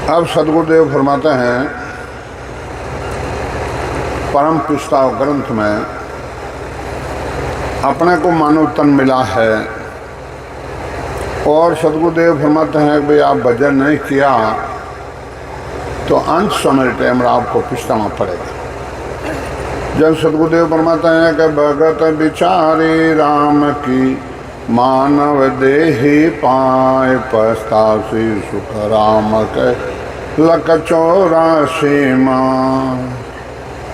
अब सदगुरुदेव फरमाते हैं परम प्रस्ताव ग्रंथ में, अपने को मानव तन मिला है और सदगुरुदेव फरमाते हैं कि भाई आप भजन नहीं किया तो अंत समय टाइम आपको पछताना पड़ेगा। जब सदगुरुदेव फरमाते हैं कि भगत बिचारे राम की मानव देहि पाए, पछतासी सुख राम के लख 84 माँ।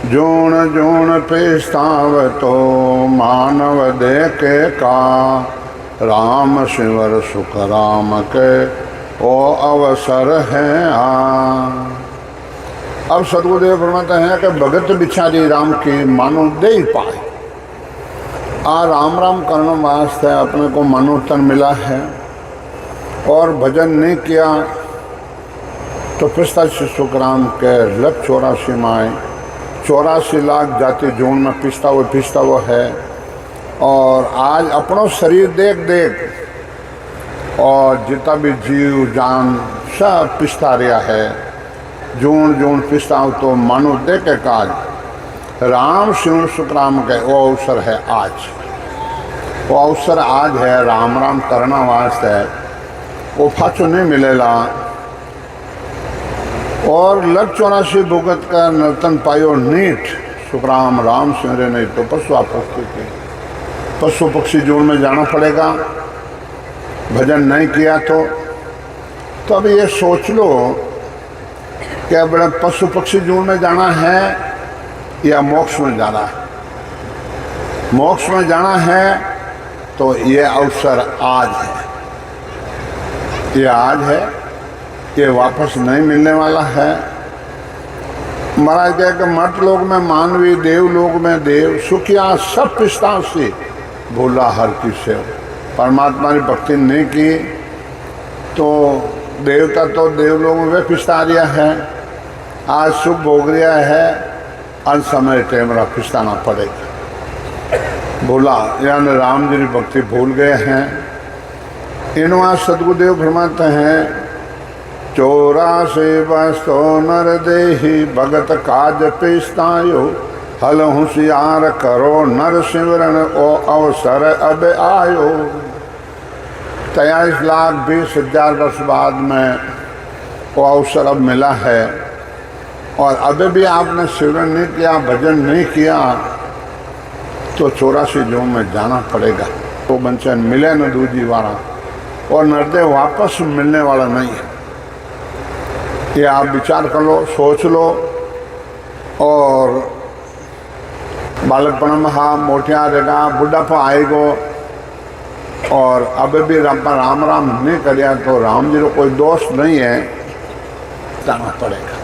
जूण जूण पछताव तो मानव देह के का, राम सिवर सुख राम के ओ अवसर है आ। अब सदगुरुदेव फरमाते हैं कि भगत बिचारी राम की मानो दे ही पाए। आ राम राम करने वास्ते अपने को मानो तन मिला है और भजन नहीं किया तो पिस्तासी सुख राम के लख 84 माए, 84 लाख जाति जून में पिसता वो है। और आज अपनों शरीर देख देख और जितना भी जीव जान सब पिसता रहा है। जून जून पिसता तो मानो दे के काज, राम शिव सुख राम के वो अवसर है आज। वो अवसर आज है राम राम करना वास्ते, वो फाचो नहीं मिलेगा। और लख 84 भुगत का नर्तन पायो नीठ, सुखराम राम सिमरे नहीं तो पशु पक्षी जोन में जाना पड़ेगा। भजन नहीं किया तो अब ये सोच लो कि बड़े पशु पक्षी जोन में जाना है या मोक्ष में जाना है। मोक्ष में जाना है तो ये अवसर आज है, ये आज है, ये वापस नहीं मिलने वाला है। महाराज कह कि मठ लोग में मानवी, देव लोग में देव, सुखिया सब पिस्ता से भोला हर की सेव। परमात्मा की भक्ति नहीं की तो देवता तो देव लोग में पिस्ता रिया है, आज सुख भोग रिया है, अंत समय टेमरा पिस्ताना पड़ेगा। भोला यानी राम जी की भक्ति भूल गए हैं। इनवा सदगुरुदेव फरमाते हैं 84 वस्तो नर देहि, भगत काज पिस्तायो, हल होशियार करो नर सिमरन ओ अवसर अब आयो। 23,20,000 वर्ष बाद में वो अवसर अब मिला है और अभी भी आपने सिमरन नहीं किया, भजन नहीं किया तो 84 जून में जाना पड़ेगा। तो बंचन मिले न दूजी वाला और नर्दे वापस मिलने वाला नहीं है। ये आप विचार कर लो, सोच लो। और बालकपण में हाँ मोटिया रहेगा, बुढ़ापा आएगो और अब भी राम राम नहीं करिया तो राम जी को कोई दोष नहीं है, जाना पड़ेगा।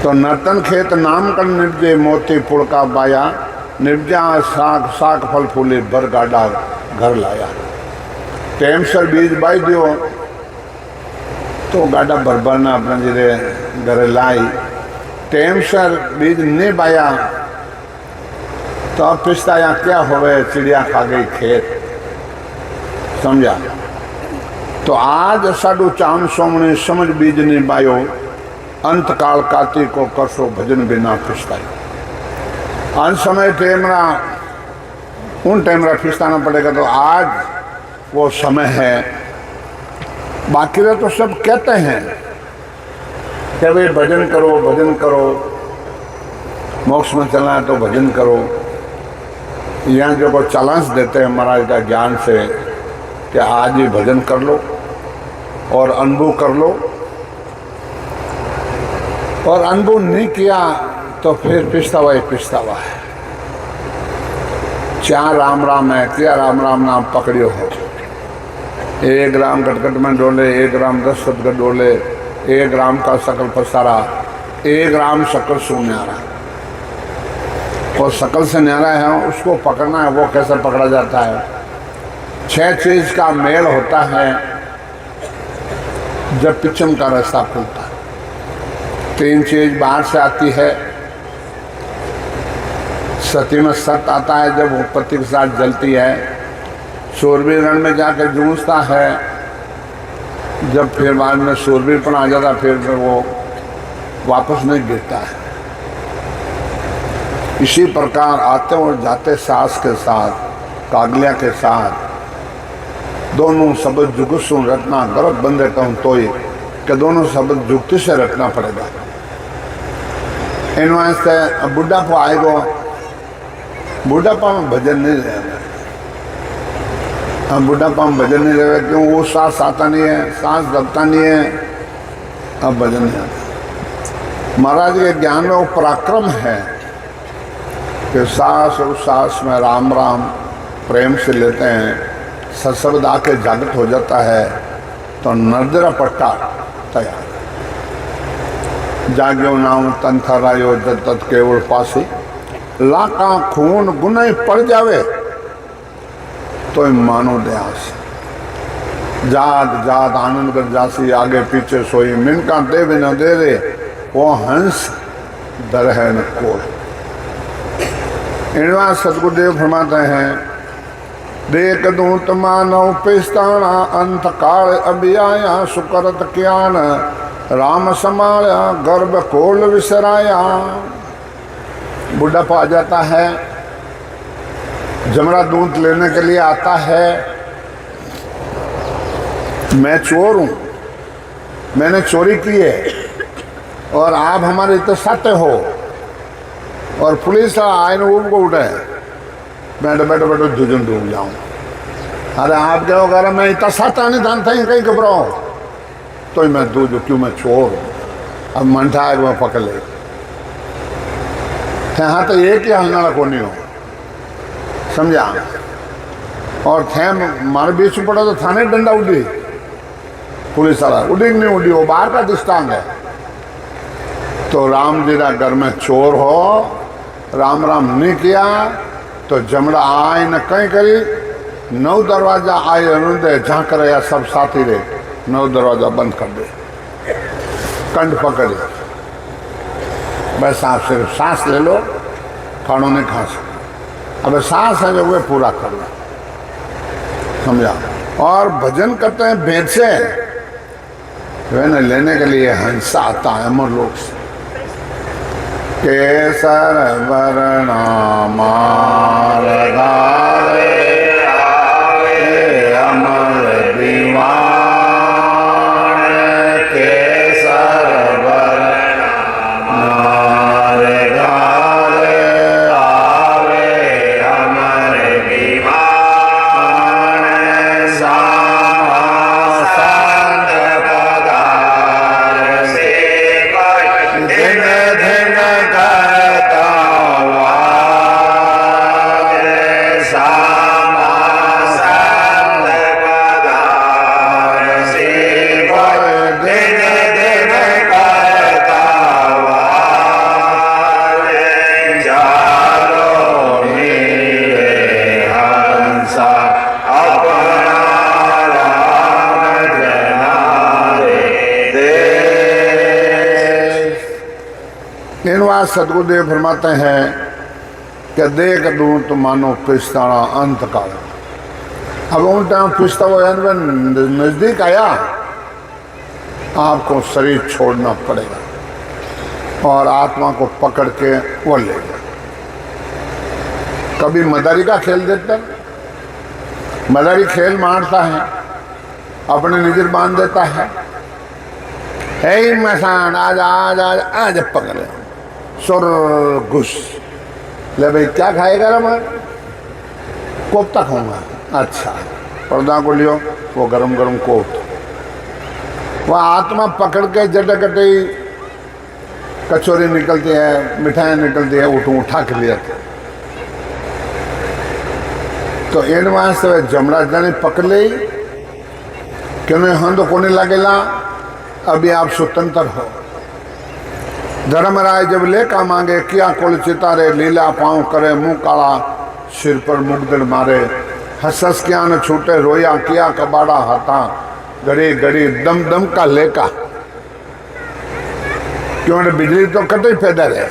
तो नर्तन खेत नाम कर निर्जय, मोती पुड़का बाया, निर्जा साग साग फल फूले भर गाड़ा घर लाया। टाइम सर बीज बाई दियो तो गाड़ा भर ने अपने जीरे घर लाई। टाइम सर बीज नहीं बाया तो अब पिछताया क्या हो गए, चिड़िया खा गई खेत, समझा। तो आज साडू चांद सोमने समझ बीज नहीं बायो, अंत काल काती को करसो भजन बिना पिछताई। अंत समय टेमरा उन टेमरा पिछताना पड़ेगा। तो आज वो समय है। बाकी रहे तो सब कहते हैं कि भाई भजन करो, भजन करो, मोक्ष में चलना है तो भजन करो। यहाँ जो को चैलेंज देते हैं महाराज का ज्ञान से कि आज ही भजन कर लो और अनुभव कर लो, और अनुभव नहीं किया तो फिर पिछतावा ही पिछतावा है। क्या राम राम है, क्या राम राम नाम पकड़ियो है। 1 राम कटकट में डोले, 1 राम 10 सदगत डोले, 1 राम का सकल पसारा, 1 राम सकल सुन्यारा। और सकल से न्यारा है उसको पकड़ना है। वो कैसे पकड़ा जाता है? 6 चीज का मेल होता है जब पिछम का रास्ता खुलता है। 3 चीज बाहर से आती है। सती में सत आता है जब वो पति के साथ जलती है। शूरवीर रण में जाकर जूझता है। जब फिर बाद में सूरबीरपन आ जाता फिर वो वापस नहीं गिरता है। इसी प्रकार आते और जाते सास के साथ, कागलिया के साथ दोनों शब्द जुगुस्सु रटना गलत बंदे कहूँ तो ही कि दोनों शब्द जुगती से रटना पड़ेगा। इन वास्ते बुढ़ापा आएगा, बुढ़ापा में भजन नहीं रहेगा। अब बुढ़ापा में भजन नहीं रहेगा क्यों? वो सांस आता नहीं है, सांस लगता नहीं है, अब भजन नहीं आता। महाराज के ज्ञान में वो पराक्रम है कि सांस और सांस में राम राम प्रेम से लेते हैं, सशब्द आके जागृत हो जाता है तो नर्दरा पट्टा तैयार। जाग्यो नाम तन थरायो जत तत केवल पासी, लाका खून गुनाह पड़ जावे तो मानो दयास। जात जात आनंद कर जासी, आगे पीछे सोई, मिनका दे भी न दे रे, वो हंस डर है न कोई। इनवा सतगुरुदेव फरमाते हैं, देख दूत मानव पिस्ताना, अंत काल अभी आया, सुकरत ज्ञान राम समाया, गर्भ कोल विसराया। बुढ़ापा आ जाता है, जमरा दूध लेने के लिए आता है। मैं चोर हूं, मैंने चोरी की है और आप हमारे इतने सत्य हो और पुलिस आए न को उठे, बैठो बैठो बैठो जुजन डूब जाऊं। अरे आप क्या होगा, मैं इतना सत्य नहीं जानता ही कहीं घबराओ तो ही मैं दूध क्यों, मैं चोर हूं। अब मंठा आए मैं पकड़ ले, हाँ तो एक ही हलना को नहीं हो, समझा। और थे मारे बीच में पड़ा तो थाने डंडा उड़ी, पुलिस वाला उड़ी नहीं उड़ी, वो बाहर का दृष्टांत है। तो राम जी का घर में चोर हो, राम राम नहीं किया तो जमड़ा आए न कहीं करी, 9 दरवाजा आए अनुदय झांक रहे सब साथी रे, 9 दरवाजा बंद कर दे, कंठ पकड़े, बस आप सिर्फ सांस ले लो, खानों नहीं खा सकते। अब सांस है जो वे पूरा करना, समझा। और भजन करते हैं भेद से, न लेने के लिए हंसा आता है अमर लोग से। केसर वरणा मारगा अमर दीवान, केसर वरणा मारगा सतगुरुदेव फरमाते हैं कि देख दूं तो मानो पिस्ताना अंत काल। अब उन टाइम पिस्ता वो नजदीक आया, आपको शरीर छोड़ना पड़ेगा और आत्मा को पकड़ के वो ले गया। कभी मदारी का खेल देता, मदारी खेल मारता है, अपने नजर बांध देता है, हे मसान आज आज आज आज पकड़े सुर घुस ले भाई, क्या खाएगा रे? मैं कोफ्ता खाऊंगा। अच्छा, पर्दा को लियो, वो गरम गरम कोफ्त, वह आत्मा पकड़ के जटकटे कचौरी निकलती है, मिठाई निकलती है, उठा के लिया। तो एड वास्ते जमड़ा जने पकड़ ले क्यों हम तो कोने लगेला, अभी आप स्वतंत्र हो। धर्मराय जब लेका मांगे, किया कोल चितारे, लीला पाँव करे, मुंह काला, सिर पर मुगदड़ मारे, हसस क्या न छूटे, रोया किया कबाड़ा हाथा, घड़ी घड़ी दम दम का लेका। क्यों बिजली तो कटे पैदा रहे,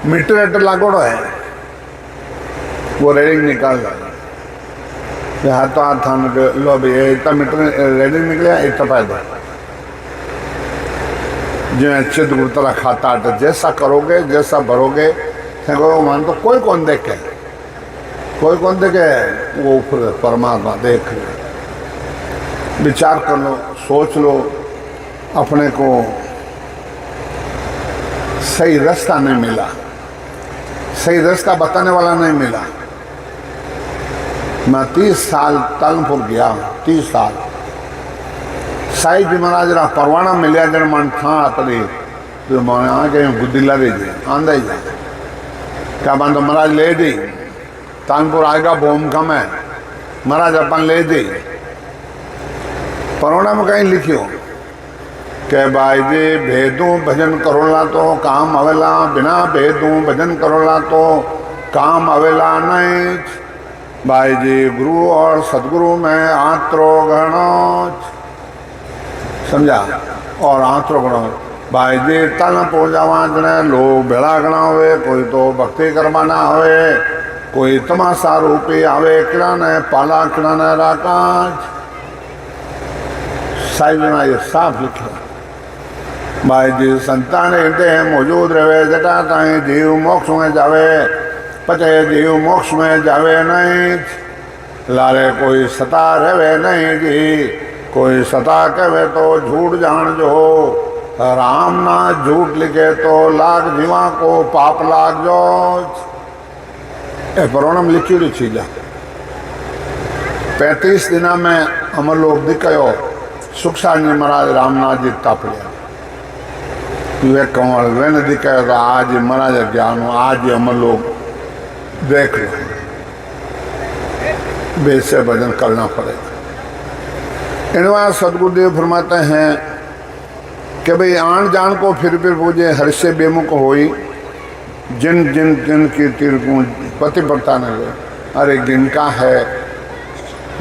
मीटर लागोड़ो है, वो रेडिंग निकाल रहा। हाथों हाथ थान लो भाई इतना मीटर रेडी निकलिया इतना पैदा जो अच्छे दूर तरह खाता तो जैसा करोगे जैसा भरोगे मान तो कोई कौन देखे वो ऊपर परमात्मा देख ले। विचार कर लो, सोच लो, अपने को सही रास्ता नहीं मिला, सही रास्ता बताने वाला नहीं मिला। मैं 30 साल तालमपुर गया, 30 साल साई जी महाराज रा परवाना मिलिया जन मन था अपनी तो मैं आके गुद्दिला दे जी आंदा ही जा क्या बांधो महाराज ले दी तानपुर आएगा बोम कम है महाराज अपन ले दी परवाना में कहीं लिखियो के भाई जी भेदू भजन करोला तो काम अवेला, बिना भेदू भजन करोला तो काम अवेला नहीं। भाई जी गुरु और सदगुरु में आत्रो गणो समझा और आंतरो गणो। भाई जी तन पूजा वांचने लोग भेड़ा गणा हुए, कोई तो भक्ति करवाना हुए, कोई तमाशा रूपी आवे किराने पाला किराने राकाज साई जना ये साफ लिखे। भाई जी संतान हृदय मौजूद रहे जटा ताई जीव मोक्ष में जावे, पचे जीव मोक्ष में जावे नहीं। लारे कोई सता रहे नहीं जी, कोई सता कहे तो झूठ जान जो, राम ना झूठ लिखे तो लाग जीवा को पाप लाग जो। ए प्रोणम लिखी लिखी जा 35 दिन में अमर लोग दिखायो सुखसार जी महाराज रामनाथ जी तापड़िया वे कंवल वे ने दिखायो तो आज महाराज ज्ञान आज अमर लोग देख लो बेस से भजन करना पड़ेगा। इनवा सदगुरुदेव फरमाते हैं कि भाई आन जान को फिर पूजे हर से बेमुख होई, जिन जिन जिन की तीर को पतिव्रता ने अरे जिनका है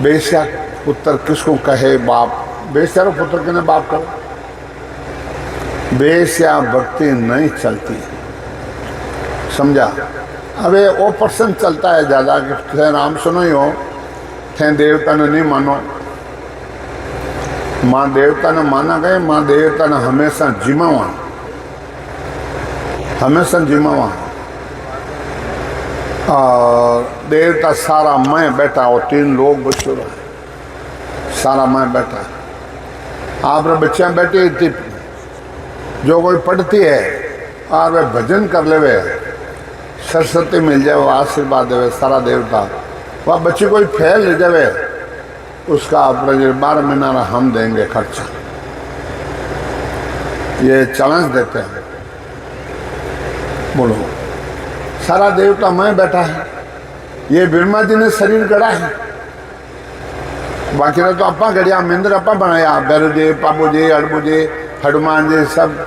बेस्या पुत्र किसको कहे बाप, बेस्या पुत्र के बाप करो, बेस्या भक्ति नहीं चलती समझा। अब वो पर्सन चलता है ज़्यादा कि राम सुनो ही हो थे देवता ने नहीं मानो, माँ देवता ने माना गए, माँ देवता ने हमेशा जिमावा, हमेशा जिमावा। और देवता सारा मैं बैठा और 3 लोग बच्चों सारा मैं बैठा। आप बच्चियाँ बैठी थी जो कोई पढ़ती है और वे भजन कर ले वे सरस्वती मिल जाए वो आशीर्वाद देवे सारा देवता। वह बच्ची कोई फेल ले जावे उसका अपने 12 महीना हम देंगे खर्चा, ये चैलेंज देते हैं। बोलो सारा देवता मैं बैठा है, ये ब्रह्मा जी ने शरीर गढ़ा है, बाकी ने तो अपा गढ़िया मिंदर अपा बनाया, बैरू जी पापू जी अड़बू जी हनुमान जी सब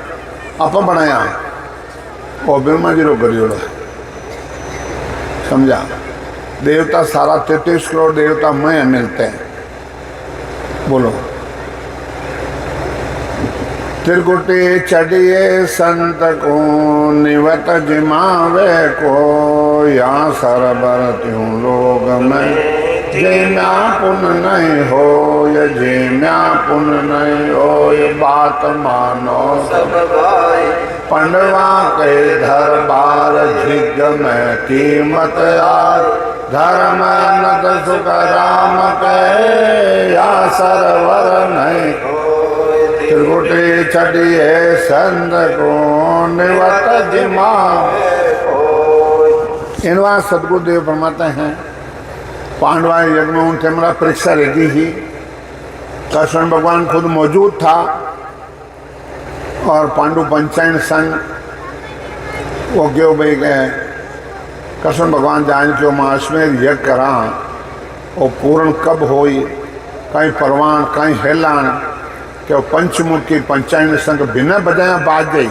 अपा बनाया और ब्रह्मा जी रो गढ़ियोड़ा समझा। देवता सारा 33 करोड़ देवता मैं मिलते हैं। बोलो त्रिकुटी चढ़िए संत को निवत जिमावे को, यहाँ सरबर त्यों लोग में जेम्या पुन नहीं हो, ये जेम्या पुन नहीं हो, ये बात मानो सब भाई। पंडवा के दरबार झिग में कीमत यार, धर्म नद सुख राम के या सरवर नहीं। त्रिकुटी चढ़िए संत को निवत जिमा। इनवा सदगुरुदेव फरमाते हैं पांडवा यज्ञ में उनसे मेरा परीक्षा लगी ही, कृष्ण भगवान खुद मौजूद था और पांडु पंचायन संघ वो क्यों भाई गए कृष्ण भगवान जान क्यों मैं अश्वमेध यज्ञ करा और पूर्ण कब होई, कहीं परवान कहीं हेलान कि पंचमुखी पंचायन संघ बिना बजाया बाज गई।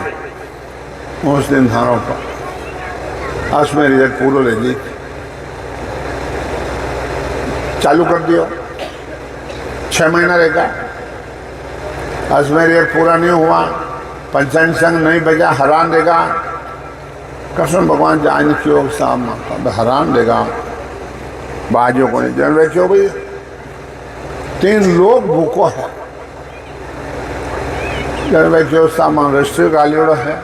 उस दिन धारों पर अश्वमेध यज्ञ पूरा ले ली चालू कर दियो, 6 महीना रहेगा। अश्वमेध यज्ञ पूरा नहीं हुआ, पंचायन संघ नहीं बजा, हैरान देगा। कृष्ण भगवान जान क्यों सामना हैरान देगा बाजो को नहीं जन क्यों भाई तीन लोग भूखो है। जन व्यक्तियों सामान रजिस्टर गालियोड़ है,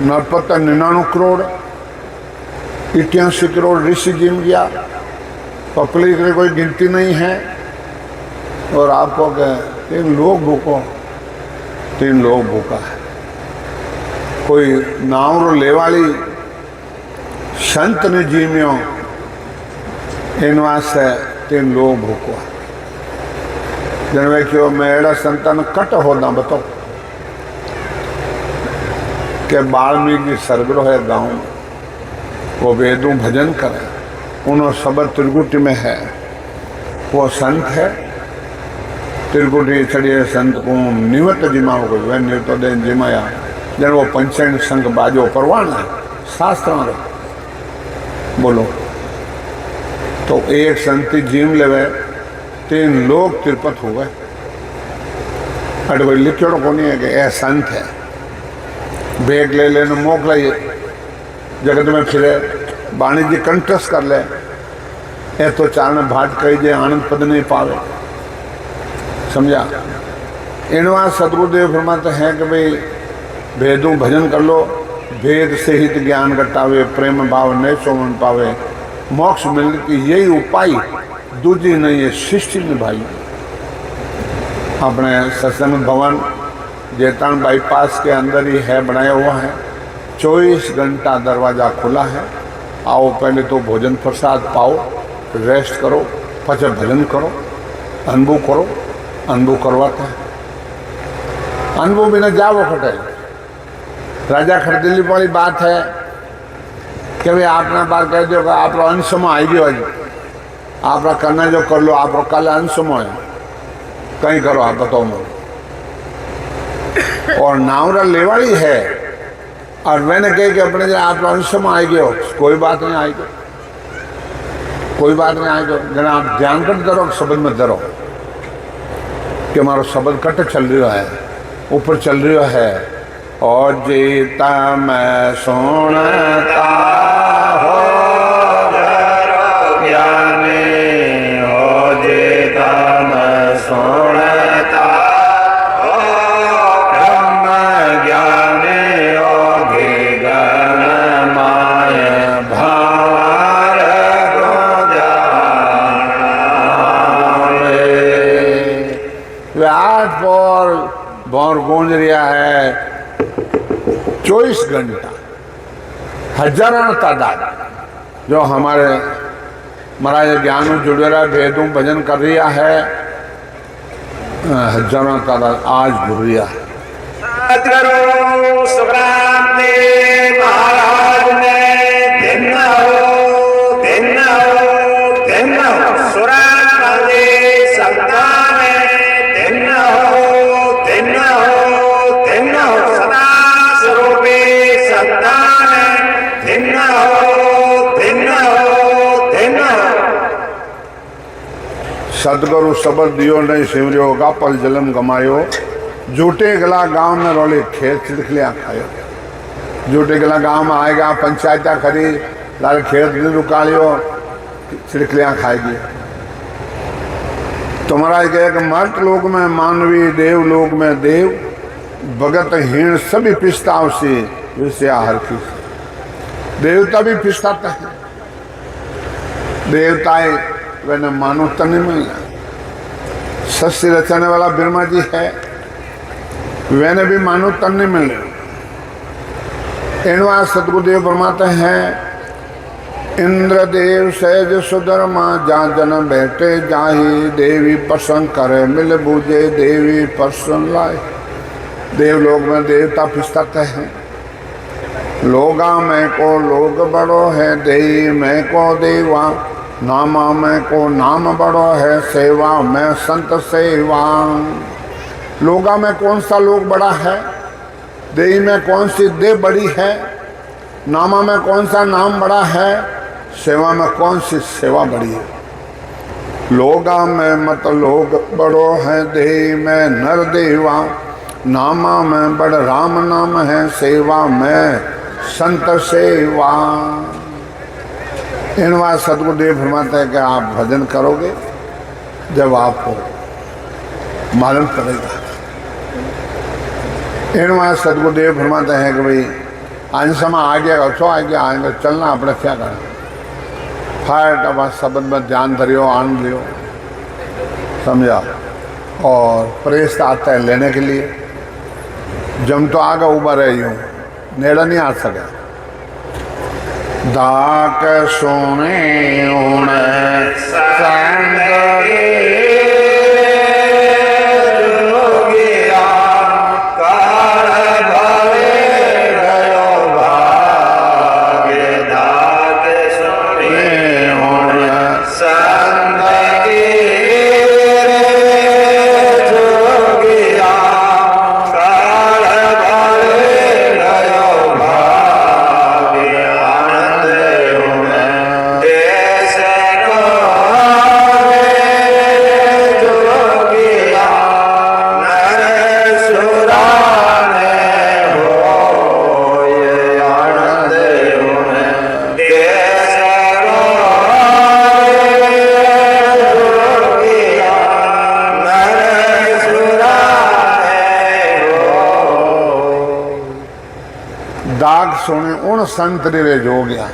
नरपत 99 करोड़, 81 करोड़ ऋषि जिम गया, पब्लिक की कोई गिनती नहीं है। और आपको कहें तीन लोग भूखो, तीन लोग भूखा है। कोई नावरो लेवाली संत ने जीमियो इन वास्ते तीन लोग भूखो। जन व्यक्तियों में अड़ा संतान कट होना बताओ कि वाल्मीकि सरगरो है गांव में, वो वेदों भजन करे, उन्हों शब्द त्रिकुटी में है, वो संत है। त्रिकुटी चढ़िए संत को निवत जिमाओ को वह निवतो दे जिमाया जन वो पंचैन संघ बाजो परवान है शास्त्र में बोलो। तो एक संति जीम लेवे, तीन लोग तिरपत हो गए। अरे कोई लिखियों को नहीं है कि यह संत है, बैग ले लेना मोक लाइए जगत में फिरे, वाणिज्य कंटस्ट कर ले, ए तो चारण भाट कही जे आनंद पद नहीं पावे। समझा? इनवा सदगुरुदेव फरमाते हैं कि भाई भेदों भजन कर लो, भेद से हित ज्ञान घटावे, प्रेम भाव नहीं सोमन पावे, मोक्ष मिलने की यही उपाय, दूजी नहीं है सृष्टि में भाई। अपने सत्संग भवन जेतान बाईपास के अंदर ही है, बनाया हुआ है, 24 घंटा दरवाजा खुला है। आओ पहले तो भोजन प्रसाद पाओ, रेस्ट करो, पचे भजन करो, अनुभव करो, अनुभव करवाता है। अनुभव बिना जाओ खटे। राजा खरीदेली वाली बात है कि भाई आपने बार कह दो आप अंश में आई गयो, आप करना जो कर लो, आप कल अंश में है कहीं करो, आप बताओ मुझे। और नावरा लेवाड़ी है और मैंने कहे कि अपने आप अंश में आई गयो, कोई बात नहीं आई गयो, कोई बात नहीं आई गयो। जना आप ध्यान कर दरो, शब्द में दरो कि हमारा शब्द कट चल रहा है, ऊपर चल रहा है। और जीता मैं सुनता हो ज्ञानी हो, जीता मैं सुनता हो ब्रह्म ज्ञानी हो, गण माय भार को जाने। व्यास पर भौर गूंज रहा है 24 घंटा, हजारों तादाद जो हमारे महाराज ज्ञान में जुड़े रहा, वेदों भजन कर रहा है, हजारों तादाद आज जुड़ रहा है। सतगुरु सुखराम देव महाराज ने दिन हो, दिन हो, दिन हो, सुराम दे संता में दिन हो, दिन हो, दिन हो, सदा स्वरूपी संता में दिन हो, दिन हो, दिन हो। सतगुरु शब्द दियो नहीं सिमरियो, गापल जलम गमायो, जूटे गला गांव में रोले खेत छिड़कलियाँ खायो। जूटे गला गांव में आएगा, पंचायत खरी लाल खेत भी रुकालियो, छिड़कलियाँ खाएगी। तुम्हारा एक मर्त लोक में मानवी, देव लोक में देव, भगत हीण सभी पिस्ताव से विषया हर की। देवता भी पिस्ताते हैं, देवताएं वैसे मानो तने में सस्य रचने वाला ब्रह्मा जी है, वैने भी मानो तन नहीं मिले। इनवा सतगुरुदेव फरमाते हैं, इंद्रदेव सहज सुधर्मा, जा जन बैठे जाही, देवी प्रसन्न करे मिल बूझे, देवी प्रसन्न लाए। देवलोक में देवता पिस्ताते हैं, लोगा में को लोग बड़ो है, देई में को देवा, नामा में को नाम बड़ो है, सेवा में संत सेवा। लोगा में कौन सा लोग बड़ा है, देई में कौन सी देव बड़ी है, नामा में कौन सा नाम बड़ा है, सेवा में कौन सी सेवा बड़ी है। लोगा में मत लोग बड़ो है, देई में नर देवा, नामा में बड़ राम नाम है, सेवा में संत सेवा। इनवा सतगुरुदेव फरमाते हैं कि आप भजन करोगे जब आपको मालूम पड़ेगा। इन वहाँ सदगुरुदेव फरमाते हैं कि भाई आज समय आ गया, अच्छो आ गया, आएंगे चलना अपने क्या करें। फायर अब शब्द में ध्यान धरियो, आनंद लियो, समझा। और प्रेस आता है लेने के लिए, जम तो आगे उबा रही हूँ, नेड़ा नहीं आ सका। दाक सोने दाग सोने उन संत रे जो गया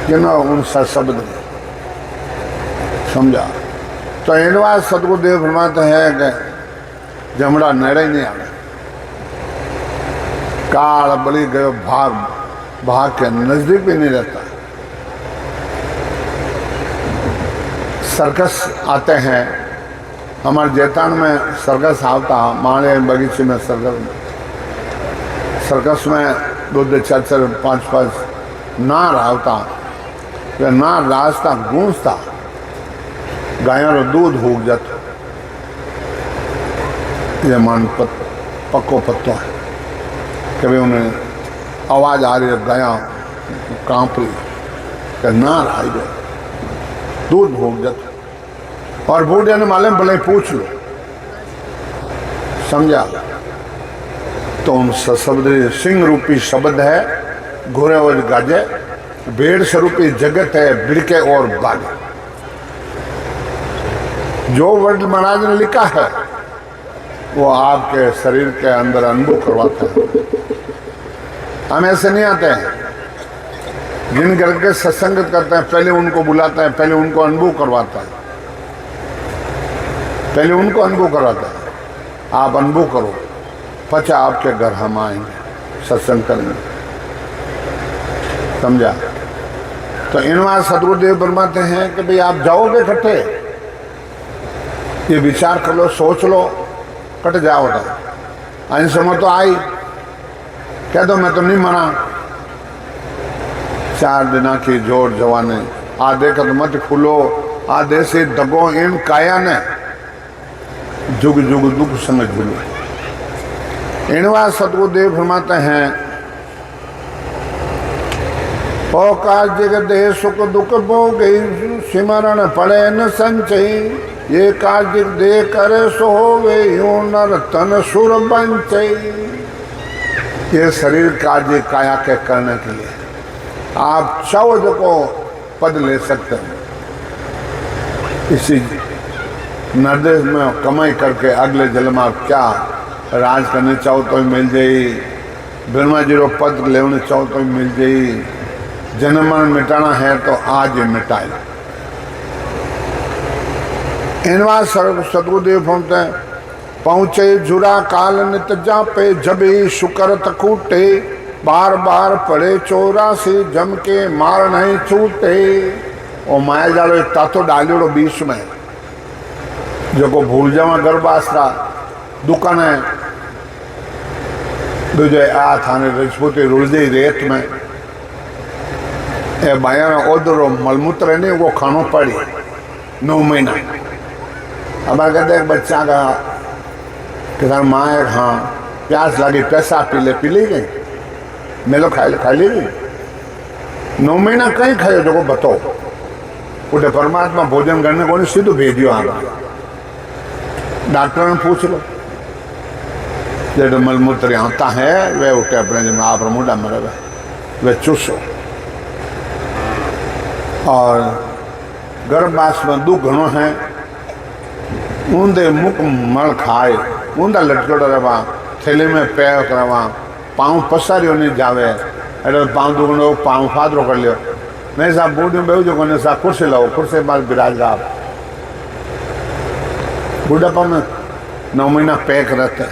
कि ना उन शब्द ने समझा। तो इनवा सदगुरुदेव फरमाते हैं कि जमड़ा नेड़े ही नहीं आवे, काल बली गयो भाग भाग के नजदीक भी नहीं रहता। सर्कस आते हैं, हमारे जैतान में सर्कस आता, माने बगीचे में सर्कस में 2 4 4 5 5 नार आवता, नार रास्ता गूंजता, गायों रो दूध हुक जाता। ये मान पक्को पत्तो है, कभी उन्हें आवाज आ रही है, गाया कांप रही, नार आई गए, दूध भूख जाता। और बूढ़े ने मालूम भले पूछ लो, समझा। तो उन शब्द सिंह रूपी शब्द है, घोड़े और गाजे, भेड़ स्वरूपी जगत है, बिड़के और बागे। जो वर्ड महाराज ने लिखा है वो आपके शरीर के अंदर अनुभव करवाता है। हम ऐसे नहीं आते हैं, जिन घर के सत्संग करते हैं पहले उनको बुलाता है, पहले उनको अनुभव करवाता है, पहले उनको अनुभव करवाता है। आप अनुभव करो, पचा आपके घर हम आएंगे, सत्संग करेंगे, समझा। तो इनवा सदगुरुदेव फरमाते हैं कि भाई आप जाओगे इकट्ठे, ये विचार कर लो, सोच लो, कट जाओ। तो समय तो आई, कह दो मैं तो नहीं मना। 4 दिना की जोर जवाने, आधे कद मत खुलो, आधे से दगो इन काया ने, जुग जुग दुख संग झूलो। इनवा सदगुरुदेव फरमाते हैं, ओ काज जगत दे सुख दुख भोग, सिमरण पड़े न संचय, ये काज दे करे सो होवे, यूं नर तन सुर बंचै। ये शरीर कार्य काया के करने के लिए आप चौद को पद ले सकते हैं। इसी निर्देश में कमाई करके अगले जन्म आप क्या राज करने चाहो तो मिल जाई, ब्रह्मा जी रो पद लेने चाहो तो मिल जाई। जन्म मिटाना है तो आज ही मिटाए। इनवा सदगुरुदेव पहुंचे जुरा काल नित जापे, जबी शुकर तकूटे, बार बार पड़े 84 जम के मार नहीं छूटे। और माया जालो एक तातो डालियो बीच में, जो को भूल जावा गर्भास्त्रा दुकान है, दूजे आ थाने रजपूती रुलजी रेत में ए बाया ओदरो मलमूत्र नहीं वो खानो पड़ी 9 महीना। अब कहते एक बच्चा का किसान माँ है, हाँ प्यास लगी, पैसा पी ली गई, मेलो खा ली गई। 9 महीना कहीं खाए जो को बताओ, उठे परमात्मा भोजन करने को नहीं सीधो भेजियो। आगे डॉक्टर ने पूछ लो, जब मलमूत्र आता है वे उठे अपने जब आप मुंडा मरे वे चूसो। और गर्भवास में दुख घणो है। ऊंधे मुख मल खाए, ऊंधा लटकड़ो रवा, थैली में पैक रवा, पाँव पसारियो नहीं जावे, अरे पाँव दुगणो पाँव फादरो कर लियो। नहीं साहब बूढ़ी में बेहू जो कोने साहब कुर्सी लाओ, कुर्सी मार बिराज आप। बुढ़ापा में 9 महीना पैक रहते,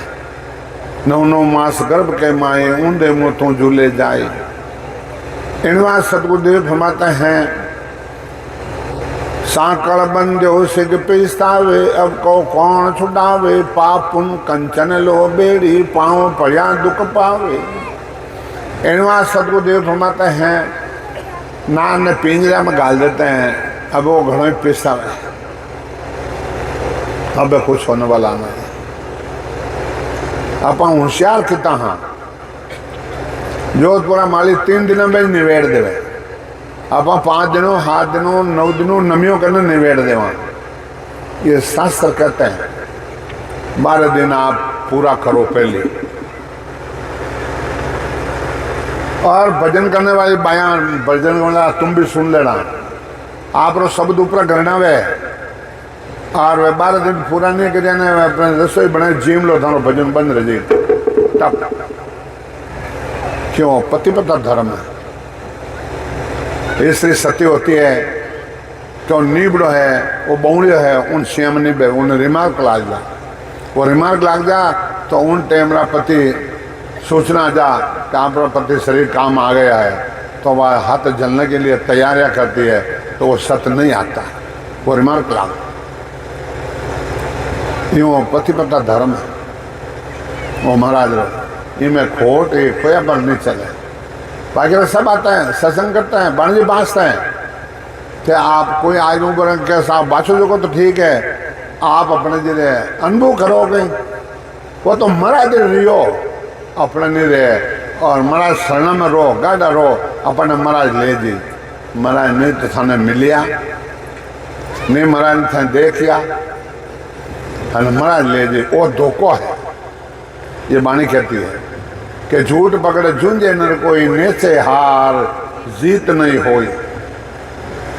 9 मास गर्भ के माए, ऊंधे मुँह तो झूले जाए। इनवा सतगुरुदेव फरमाते हैं, साकड़ बंध्यो सिग पिस्तावे, अब को कौन छुड़ावे, पाप पुन कंचन लो बेड़ी, पाँव पड़िया दुख पावे। इनवा सतगुरुदेव फरमाते हैं, नान पिंजरा में गाल देते हैं, अब वो घड़ों में पिस्तावे, अब कुछ होने वाला नहीं। आप होशियार कितना हाँ, जोधपुरा माली 3 दिन में निवेड़ देवे, आप 5 दिनों 7 दिनों 9 दिनों नमियों करने निवेड़ देवा। ये शास्त्र कहते हैं 12 दिन आप पूरा करो पहले। और भजन करने वाली बयान भजन वाला तुम भी सुन लेना, आप रो शब्द ऊपर करना वे, और वे 12 दिन पूरा नहीं कर जाने, अपने रसोई बनाए जीम लो थानो भजन बंद रह जाए तब। क्यों? पतिपता धर्म है, इसलिए सत्य होती है कि नीबड़ो है वो बौड़ियो है, उन श्याम निबे उन रिमार्क लाग जा, वो रिमार्क लाग जा तो उन टेमरा पति सूचना जा कि आपका पति शरीर काम आ गया है, तो वह हाथ जलने के लिए तैयारियां करती है, तो वो सत्य नहीं आता, वो रिमार्क लाग। यूँ पतिपता धर्म है वो महाराज रो, इनमें खोट एक कोई पर नहीं चले। बाकी सब आता है, सत्संग करते हैं, बाणी बाँचते हैं कि आप कोई आज ऊपर के साथ बाछो जो को तो ठीक है, आप अपने जिले अनुभव करोगे, वो तो मरा दे रियो अपने नहीं रहे, और महाराज शरण में रो गाड़ा रो अपने महाराज ले जी, महाराज नहीं तो थाने मिलिया नहीं, महाराज ने थाने देखिया महाराज ले जी, वो धोखो है। ये बाणी कहती है कि झूठ पकड़े झुंझे नर कोई, नेचे हार जीत नहीं होई,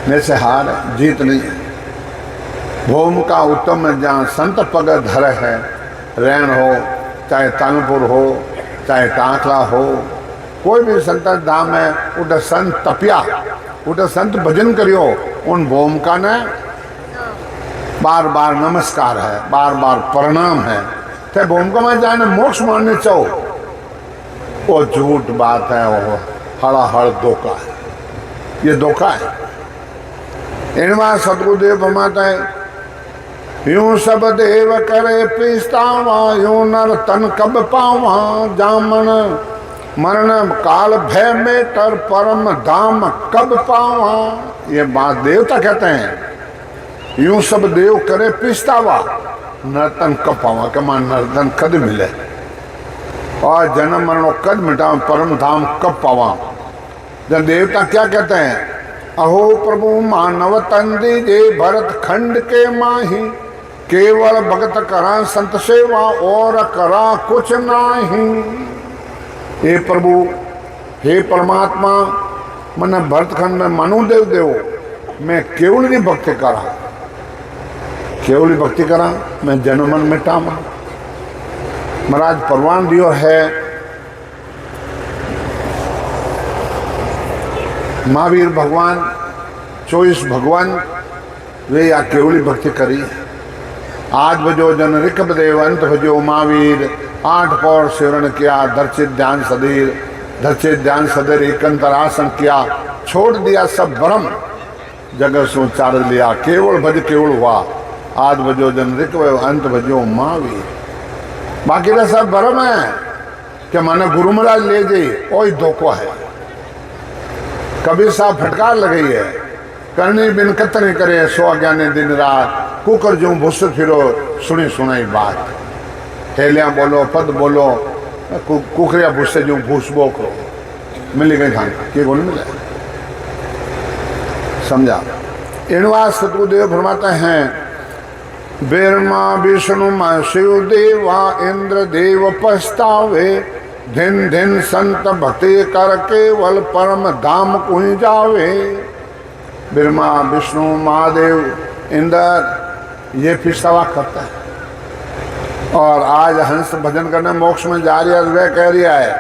नेचे हार जीत नहीं है। भूम का उत्तम जहाँ संत पग धर है, रैन हो चाहे तानपुर हो चाहे टांकला हो, कोई भी संत धाम है, उठ संत तपिया, उठ संत भजन करियो, उन भूमिका ने बार बार नमस्कार है, बार बार प्रणाम है, थे भूमिका में जाने मोक्ष मानने चाहो, वो झूठ बात है, वो हड़ाहड़ धोखा है, ये धोखा है। इनवा सतगुरुदेव फरमाता है, यूं सब देव करे पीस्तावा, यूं नर तन कब पावा, जामन मरण काल भय में तर परम धाम कब पावा। ये बात देवता कहते हैं, यूं सब देव करे पीस्तावा, नर्तन कब पावा, के मान नर्तन कद मिले, और जन्म मरणों कद मिटा, परम धाम कब पावा। जब देवता क्या कहते हैं, अहो प्रभु मानव तन दीजे, भरत खंड के माही, केवल भगत करा संत सेवा, और करा कुछ नहीं। हे प्रभु, हे परमात्मा, मन भरत खंड में मनु देव देव, मैं केवल ही भक्ति करा, केवल भक्ति करा, मैं जन्मन मिटावा। महाराज परवान दियो है, महावीर भगवान 24 भगवान वे या केवली भक्ति करी। आज भजो जन ऋकब देव, अंत भजो महावीर, 8 पौर सेवन किया, धर्चित ध्यान सधीर, धर्चित ध्यान सधीर एकंतर आसन किया, छोड़ दिया सब भ्रम, जगत सो चार लिया, केवल भज केवल हुआ। आज भजो जन ऋकब, अंत भजो महावीर। बाकी का सब भ्रम है कि माने गुरु महाराज ले जाइए, वही धोखा है। कबीर साहब फटकार लगाई है, करनी बिन कतने करे, सो ज्ञाने दिन रात, कुकर जो भूस फिरो, सुनी सुनाई बात। हेलिया बोलो, पद बोलो, कुकरिया भूसे जो भूस बोकरो, मिली गई खाना के बोल मिले, समझा। इनवा सतगुरुदेव फरमाते हैं, बेरमा विष्णु मा शिव देवा, इंद्र देव पछतावे, दिन दिन संत भक्ति कर केवल परम धाम कुई जावे। ब्रह्मा विष्णु महादेव इंद्र ये फिर सवा करता है। और आज हंस भजन करने मोक्ष में जा रही है, वह कह रहा है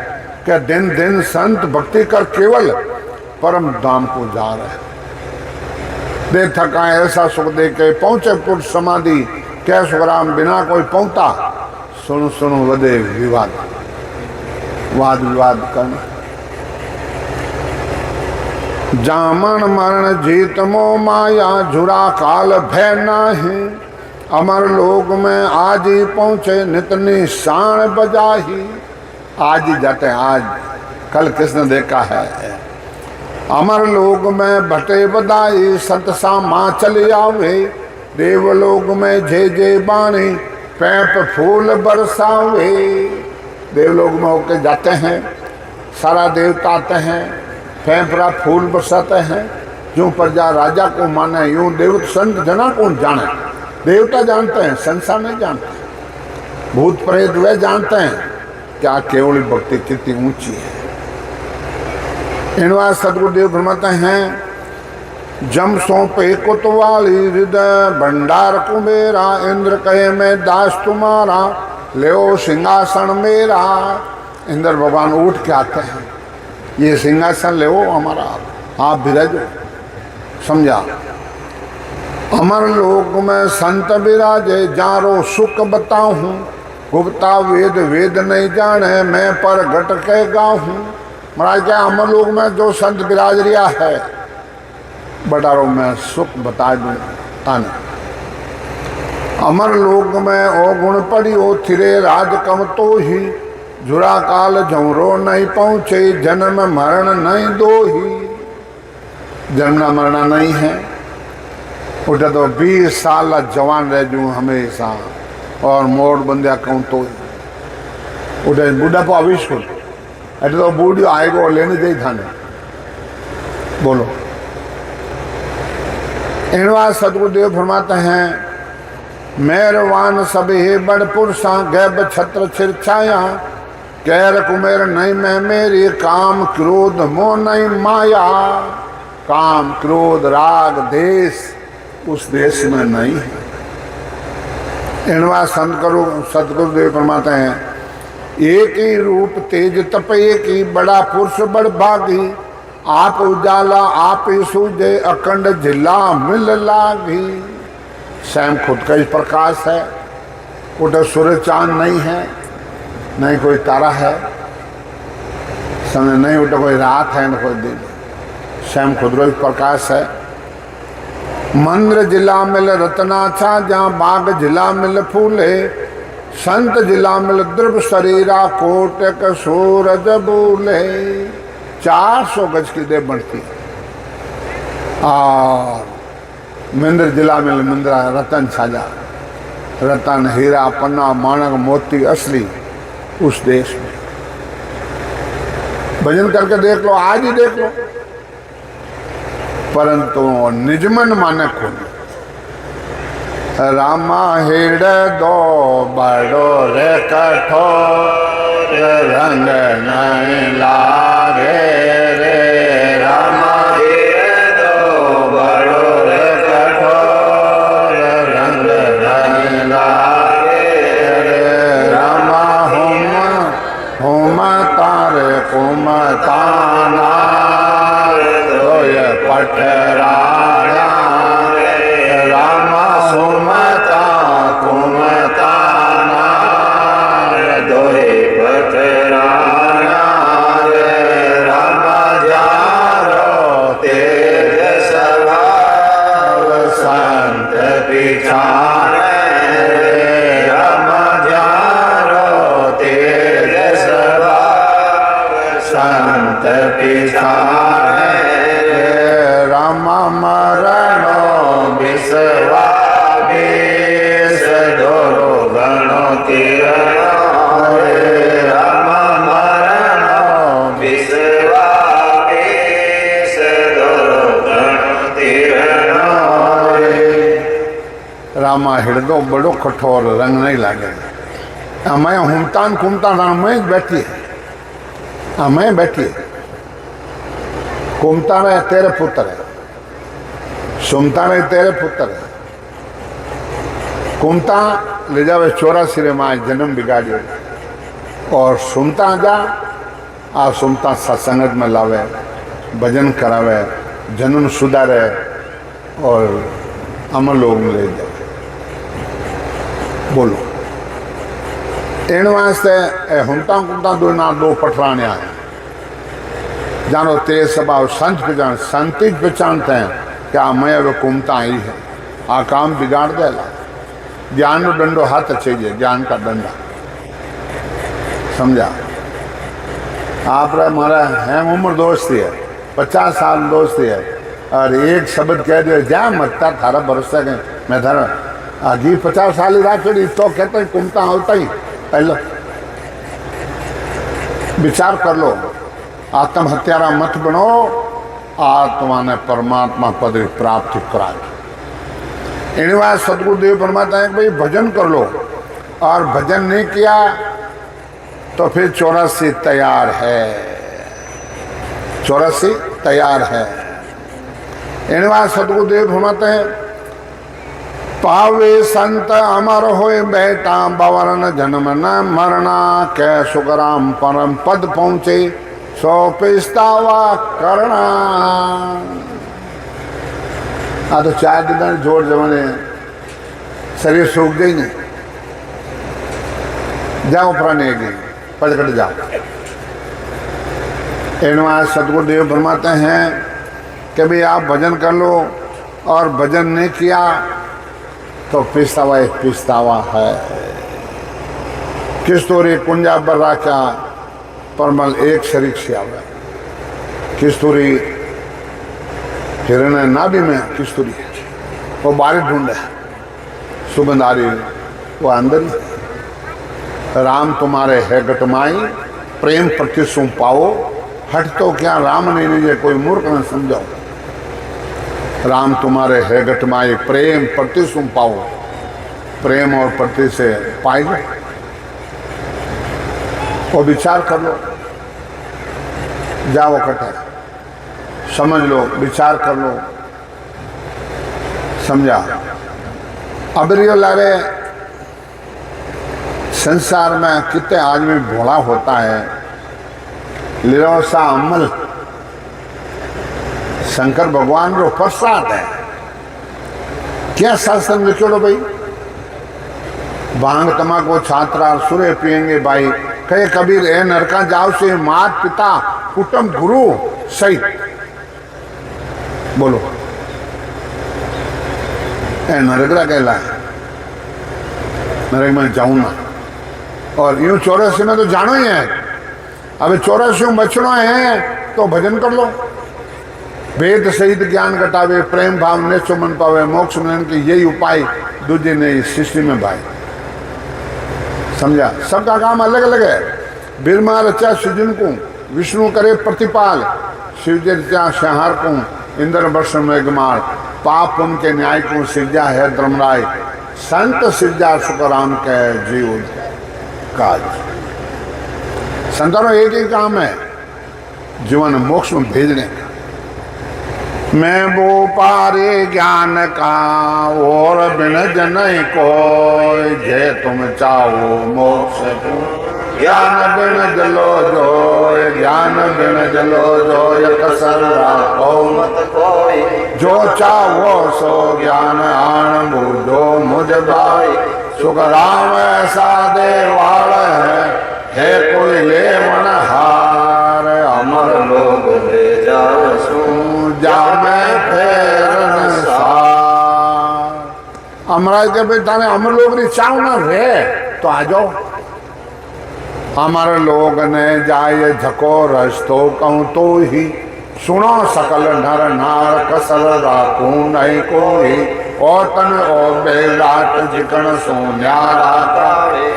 कि दिन दिन संत भक्ति कर केवल परम धाम को जा रहे हैं। दे थकाए ऐसा सुख दे के पहुंचे पुरुष समाधि, क्या सुखराम बिना कोई पहुंचा। सुनो सुनो वदे विवाद, वाद विवाद करना। जामन मरण जीत मो माया, झुरा काल भय नाही। अमर लोक में आज ही पहुंचे नित निशान बजाही। आज ही जाते हैं, आज कल किसने देखा है। अमर लोक में भटे बधाई, संत सामा चले आवे। देवलोक में जे जे बाणी, पैप फूल बरसावे। देवलोक में होके जाते हैं, सारा देवता आते हैं, पैपरा फूल बरसाते हैं। जो प्रजा राजा को माने, यूं देवता संत जना को जाने। देवता जानते हैं, संसार नहीं जानते। भूत प्रेत वे जानते हैं क्या केवल भक्ति कितनी ऊंची है। इनवार सदगुरुदेव फरमाते हैं, जम सौंपे कुतवाली हृदय भंडार कुबेरा। इंद्र कहे मैं दास तुम्हारा, ले सिंहासन मेरा। इंद्र भगवान उठ के आते हैं, ये सिंहासन ले हमारा, आप विराजो। समझा। अमर लोक में संत विराजे, जारो सुख बताऊं। गुप्ता वेद वेद नहीं जाने, मैं पर घट के गाऊं। महाराज क्या अमर लोक में जो संत विराज रिया है, बटारो मैं सुख बता दूं ताने। अमर लोक में ओ गुण पड़ी ओ थिरे राज कम तो ही। झुरा काल झमरो नहीं पहुंचे, जन्म मरण नहीं दो ही। जन्मना मरना नहीं है। उठे तो 20 साल जवान रह जू हमेशा, और मोड़ बंदिया कहूँ तो उठे बुढ़ापो आविश को एट तो बूढ़ी आएगो और लेने दे थाने। बोलो। इनवा सदगुरुदेव फरमाते हैं, मेहरवान सब हे बड़ पुरुषा, गैब छत्र छिर छाया। कैर कुमेर नहीं मैं मेरी, काम क्रोध मोह नहीं माया। काम क्रोध राग देश उस देश में नहीं है। इनवा सतगुरुदेव फरमाते हैं, एक ही रूप तेज तप एक ही, बड़ा पुरुष बड़ भागी। आप उजाला आप ही सूझे, अखंड झिला मिल लागी। स्वयं खुद का ही प्रकाश है, उधर सूर्य चांद नहीं है, नहीं कोई तारा है, समय नहीं उठा कोई रात है न कोई दिन। स्वयं खुद का ही प्रकाश है। मंद्र जिला मिल रत्ना छा, जहाँ बाग जिला मिल फूले। संत जिला मिल द्रव शरीरा, कोटक सूरज बोले। 400 गज की देव बढ़ती। और मिंद्र जिला मिल मिंद्रा रतन छाजा, रतन हीरा पन्ना माणक मोती असली उस देश में। भजन करके देख लो, आज ही देख लो। परंतु निजमन माने कौन। रामा हेड़ दो बड़ो रे कठोर, रंग नहीं लागे रे। रामा हेड़ दो बड़ो रे कठोर, रंग नहीं लागे रे। रामा होम तारे कुम ताना, पठराया। रामा सुमता कुमताना, दोहे पठराया। रामा जारो तेज स्वभाव, संत पिछाने। रामा जारो तेज स्वभाव, संत पिछाने। रामा मरणो विश्वा विष, धोरो गणो किरणो। रामा मरणो विश्वा विष, धोरो गणो किरणो। रामा हृदय बड़ो कठोर, रंग नहीं लागे। मैं हुमतान कुमतान में बैठी है, मैं बैठी है। कुमता है तेरे पुत्र है, सुमता ने तेरे पुत्र है। कुमता ले जावे 84 रे मां जन्म बिगाड़ियो और सुमता जा आ सुमता सत्संगत में लावे, भजन करावे, जनन सुधारे और अमर लोग में ले जाए। बोलो इन वास्ते हुमता कुमता दो पठराने आए जानो तेज स्वभाव संत पहचान संतिज पहचानते हैं क्या मैं वो कुमता आई है आ काम बिगाड़ देला। ज्ञान नो डंडो हाथ चाहिए, ज्ञान का डंडा समझा। आप हमारा है उम्र दोस्ती है, 50 साल दोस्ती है और एक शब्द कह दे जा मत थारा भरोसा के मैं थारा आजी 50 साल ही रात तो कहते हैं कुमता होता ही। पहले विचार कर लो, आत्महत्यारा मत बनो, आत्मा ने परमात्मा पद की प्राप्ति करा दी। इन बात सतगुरुदेव फरमाते हैं भाई भजन कर लो और भजन नहीं किया तो फिर 84 तैयार है, 84 तैयार है। इन बात सतगुरुदेव फरमाते हैं पावे संत अमर होए बेटा बवरन जन्म न मरना कै सुखराम परम पद पहुंचे सो पिस्तावा करना। आ तो 4 दिन जोड़ जमाने शरीर सूख गई नहीं, जाओ पुराने गई पटकट जाओ। इनवास सतगुरुदेव फरमाते हैं कि भाई आप भजन कर लो और भजन नहीं किया तो पिस्तावा एक पिस्तावा है। किस्तूरी कुंजा पर राचा परमल एक शरीक से आवे, किस्तूरी हिरण नाभि में किस्तूरी वो बारिश ढूंढे सुगंधारी वो अंदर। राम तुम्हारे है गटमाई प्रेम प्रतिसुम पाओ हट तो क्या राम नहीं लीजिए कोई मूर्ख न समझाओ। राम तुम्हारे है गटमाई प्रेम प्रति सुम पाओ, प्रेम और प्रति से पाएगा। वो विचार कर लो, जाओ इकट्ठा समझ लो, विचार कर लो, समझा। अब रियो लारे संसार में कितने आदमी भोला होता है, लिरोसा अमल शंकर भगवान रो प्रसाद है। क्या सत्संग लिखो भाई, भांग तमाकू छात्रा सुरे पिएंगे भाई, कहे कबीर ए नरका जाओ से मात पिता कुटुंब गुरु सहित। बोलो ए नरकड़ा कहला है, नरक में जाऊं ना। और यूं 84 में तो जानो ही है, अब 84 में बचना है तो भजन कर लो। वेद सहित ज्ञान घटावे प्रेम भाव ने सुमन पावे मोक्ष मिलन की यही उपाय दूजे ने इस सृष्टि में भाई। समझा, सबका काम अलग अलग है। बिरमा रचा सृजन को विष्णु करे प्रतिपाल, शिवजी रचा संहार को इंद्र वर्ष मेघमाल, पाप उनके न्याय को सिरजा है धर्मराय, संत सिरजा सुखराम के जीव काज। संतानों एक ही काम है जीवन मोक्ष में भेजने का। मैं वो पारे ज्ञान का और बिन जन कोई, जे तुम चाहो मोक्ष को ज्ञान बिन जलो जो, ज्ञान बिन जलो जो कसर राखो मत कोई, जो चाहो सो ज्ञान आन बूझो मुझ भाई। सुख राम ऐसा देवाल है कोई ले मन हार, अमर लोग ले जा जा मैं फेरन सार। अमराज के बेटा ने अमर लोग ने चाव ना रे तो आ जाओ। अमर लोग ने जाए झको रस्तो कहूँ तो ही, सुनो सकल नर नार कसर राखू नहीं कोई, और तन ओ बेलाट जिकण सो न्यारा कावे,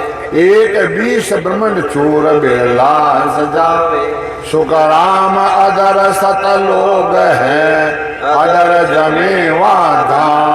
एक 20 ब्रह्मंड चूर बेला सजावे। सुखराम अदर सत लोग है, अदर जमे वा धाम,